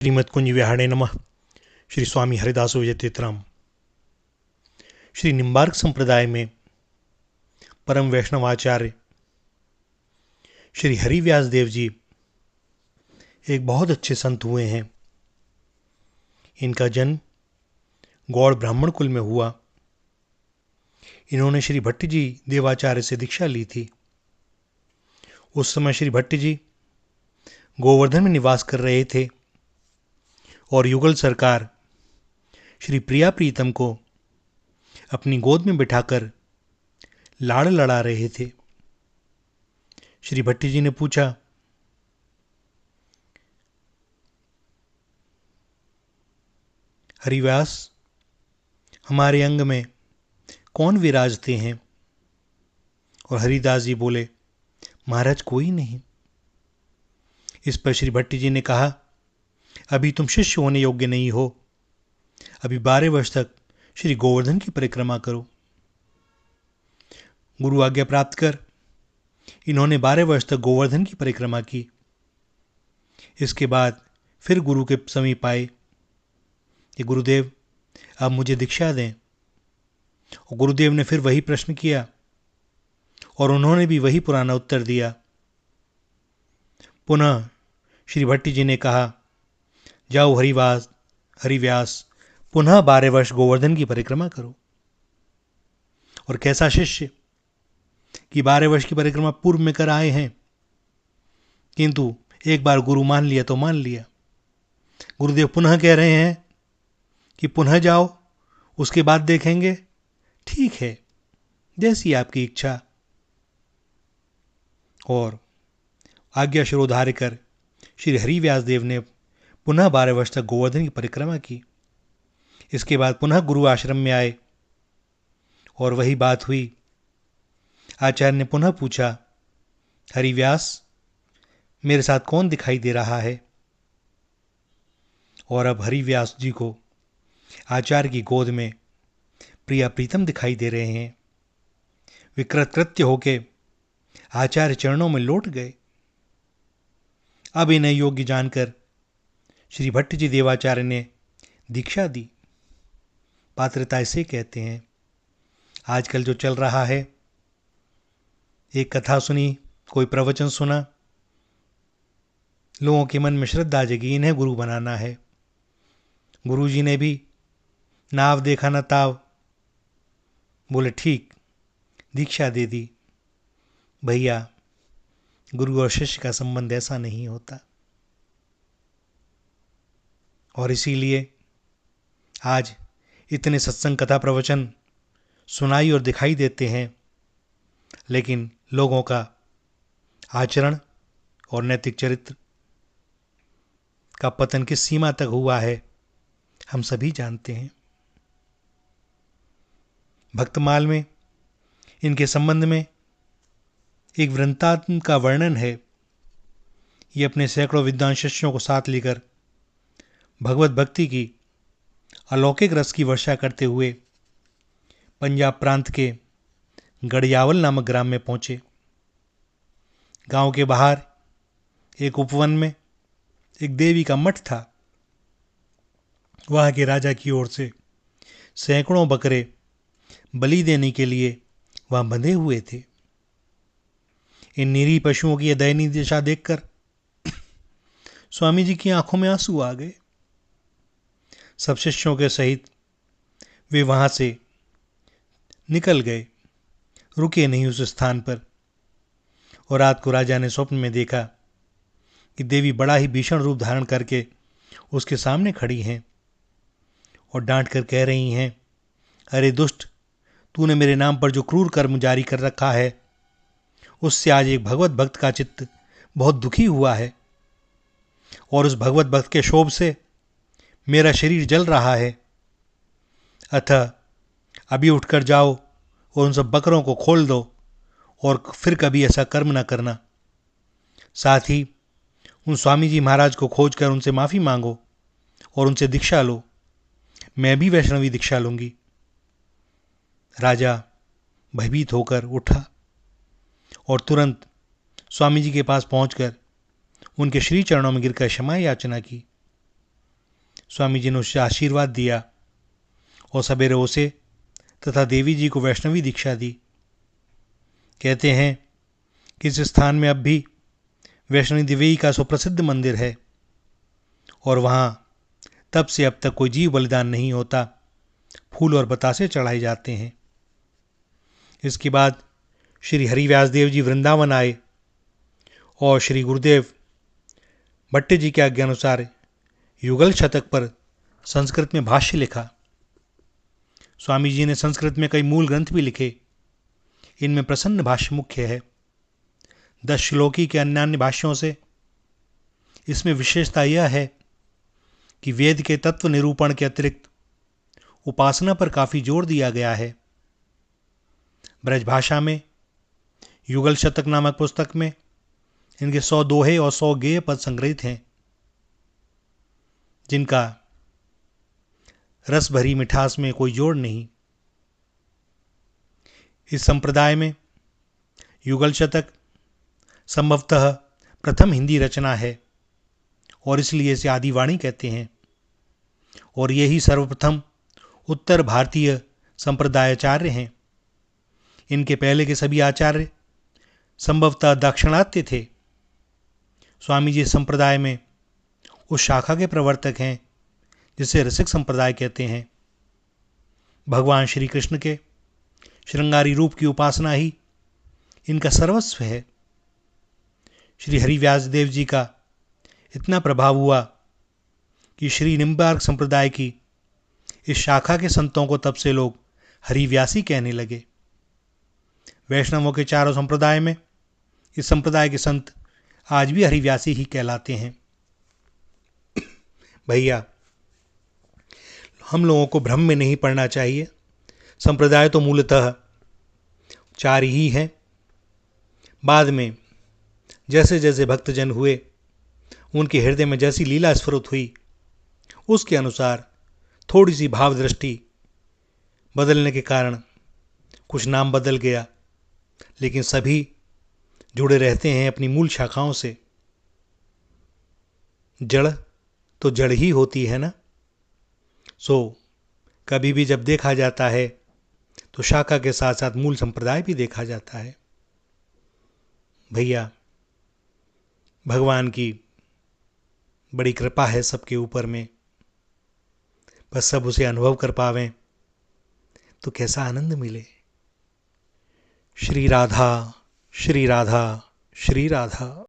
श्रीमत्कुंज विहाणे नमः। श्री स्वामी हरिदास विजयतीर्थराम। श्री निम्बार्क संप्रदाय में परम वैष्णवाचार्य श्री हरिव्यास देव जी एक बहुत अच्छे संत हुए हैं। इनका जन्म गौड़ ब्राह्मण कुल में हुआ। इन्होंने श्री भट्ट जी देवाचार्य से दीक्षा ली थी। उस समय श्री भट्ट जी गोवर्धन में निवास कर रहे थे और युगल सरकार श्री प्रिया प्रीतम को अपनी गोद में बिठाकर लाड़ लड़ा रहे थे। श्री भट्ट जी ने पूछा, हरिव्यास, हमारे अंग में कौन विराजते हैं? और हरिदास जी बोले, महाराज कोई नहीं। इस पर श्री भट्ट जी ने कहा, अभी तुम शिष्य होने योग्य नहीं हो। अभी 12 वर्ष तक श्री गोवर्धन की परिक्रमा करो। गुरु आज्ञा प्राप्त कर इन्होंने 12 वर्ष तक गोवर्धन की परिक्रमा की। इसके बाद फिर गुरु के समीप आए कि गुरुदेव, अब मुझे दीक्षा दें। और गुरुदेव ने फिर वही प्रश्न किया और उन्होंने भी वही पुराना उत्तर दिया। पुनः श्री भट्ट जी ने कहा, जाओ हरिव्यास, पुनः 12 वर्ष गोवर्धन की परिक्रमा करो। और कैसा शिष्य कि 12 वर्ष की परिक्रमा पूर्व में कर आए हैं, किंतु एक बार गुरु मान लिया तो मान लिया। गुरुदेव पुनः कह रहे हैं कि पुनः जाओ, उसके बाद देखेंगे। ठीक है, जैसी आपकी इच्छा। और आज्ञा शिरोधार्य कर श्री हरिव्यास देव ने पुनः 12 वर्ष तक गोवर्धन की परिक्रमा की। इसके बाद पुनः गुरु आश्रम में आए और वही बात हुई। आचार्य ने पुनः पूछा, हरिव्यास, मेरे साथ कौन दिखाई दे रहा है? और अब हरिव्यास जी को आचार्य की गोद में प्रिया प्रीतम दिखाई दे रहे हैं। विकृत कृत्य होके आचार्य चरणों में लौट गए। अब इन्हें योग्य जानकर श्री भट्ट जी देवाचार्य ने दीक्षा दी। पात्रता इसे कहते हैं। आजकल जो चल रहा है, एक कथा सुनी, कोई प्रवचन सुना, लोगों के मन में श्रद्धा जगी, इन्हें गुरु बनाना है। गुरु जी ने भी नाव देखा न ताव, बोले ठीक, दीक्षा दे दी। भैया, गुरु और शिष्य का संबंध ऐसा नहीं होता। और इसीलिए आज इतने सत्संग कथा प्रवचन सुनाई और दिखाई देते हैं, लेकिन लोगों का आचरण और नैतिक चरित्र का पतन किस सीमा तक हुआ है, हम सभी जानते हैं। भक्तमाल में इनके संबंध में एक वृंतांत का वर्णन है। ये अपने सैकड़ों विद्वान शिष्यों को साथ लेकर भगवत भक्ति की अलौकिक रस की वर्षा करते हुए पंजाब प्रांत के गढ़यावल नामक ग्राम में पहुंचे। गांव के बाहर एक उपवन में एक देवी का मठ था। वहां के राजा की ओर से सैकड़ों बकरे बलि देने के लिए वहां बंधे हुए थे। इन निरीह पशुओं की दयनीय दशा देखकर स्वामी जी की आंखों में आंसू आ गए। सब शिष्यों के सहित वे वहां से निकल गए, रुके नहीं उस स्थान पर। और रात को राजा ने स्वप्न में देखा कि देवी बड़ा ही भीषण रूप धारण करके उसके सामने खड़ी हैं और डांट कर कह रही हैं, अरे दुष्ट, तूने मेरे नाम पर जो क्रूर कर्म जारी कर रखा है, उससे आज एक भगवत भक्त का चित्त बहुत दुखी हुआ है और उस भगवत भक्त के शोभ से मेरा शरीर जल रहा है। अतः अभी उठकर जाओ और उन सब बकरों को खोल दो और फिर कभी ऐसा कर्म न करना। साथ ही उन स्वामी जी महाराज को खोजकर उनसे माफ़ी मांगो और उनसे दीक्षा लो। मैं भी वैष्णवी दीक्षा लूंगी। राजा भयभीत होकर उठा और तुरंत स्वामी जी के पास पहुंचकर उनके श्री चरणों में गिरकर क्षमा याचना की। स्वामी जी ने उसे आशीर्वाद दिया और सवेरे उसे तथा देवी जी को वैष्णवी दीक्षा दी। कहते हैं कि इस स्थान में अब भी वैष्णवी देवी का सुप्रसिद्ध मंदिर है और वहाँ तब से अब तक कोई जीव बलिदान नहीं होता, फूल और बतासे चढ़ाए जाते हैं। इसके बाद श्री हरिव्यास देव जी वृंदावन आए और श्री गुरुदेव भट्ट जी के आज्ञानुसार युगल शतक पर संस्कृत में भाष्य लिखा। स्वामी जी ने संस्कृत में कई मूल ग्रंथ भी लिखे। इनमें प्रसन्न भाष्य मुख्य है। 10 श्लोकी के अन्यान्य भाष्यों से इसमें विशेषता यह है कि वेद के तत्व निरूपण के अतिरिक्त उपासना पर काफी जोर दिया गया है। ब्रजभाषा में युगल शतक नामक पुस्तक में इनके 100 दोहे और 100 गेय पद संग्रहित हैं, जिनका रस भरी मिठास में कोई जोड़ नहीं। इस संप्रदाय में युगल शतक संभवतः प्रथम हिंदी रचना है और इसलिए इसे आदिवाणी कहते हैं और यही सर्वप्रथम उत्तर भारतीय संप्रदायाचार्य हैं। इनके पहले के सभी आचार्य संभवतः दाक्षिणात्य थे। स्वामी जी संप्रदाय में उस शाखा के प्रवर्तक हैं जिसे रसिक संप्रदाय कहते हैं। भगवान श्री कृष्ण के श्रृंगारी रूप की उपासना ही इनका सर्वस्व है। श्री हरिव्यास देव जी का इतना प्रभाव हुआ कि श्री निम्बार्क संप्रदाय की इस शाखा के संतों को तब से लोग हरिव्यासी कहने लगे। वैष्णवों के चारों संप्रदाय में इस संप्रदाय के संत आज भी हरिव्यासी ही कहलाते हैं। भैया, हम लोगों को भ्रम में नहीं पड़ना चाहिए। संप्रदाय तो मूलतः 4 ही हैं। बाद में जैसे जैसे भक्तजन हुए, उनके हृदय में जैसी लीला स्फुरित हुई, उसके अनुसार थोड़ी सी भाव दृष्टि बदलने के कारण कुछ नाम बदल गया, लेकिन सभी जुड़े रहते हैं अपनी मूल शाखाओं से। जड़ तो जड़ ही होती है ना। सो कभी भी जब देखा जाता है तो शाखा के साथ साथ मूल संप्रदाय भी देखा जाता है। भैया, भगवान की बड़ी कृपा है सबके ऊपर में, बस सब उसे अनुभव कर पावें तो कैसा आनंद मिले। श्री राधा, श्री राधा, श्री राधा।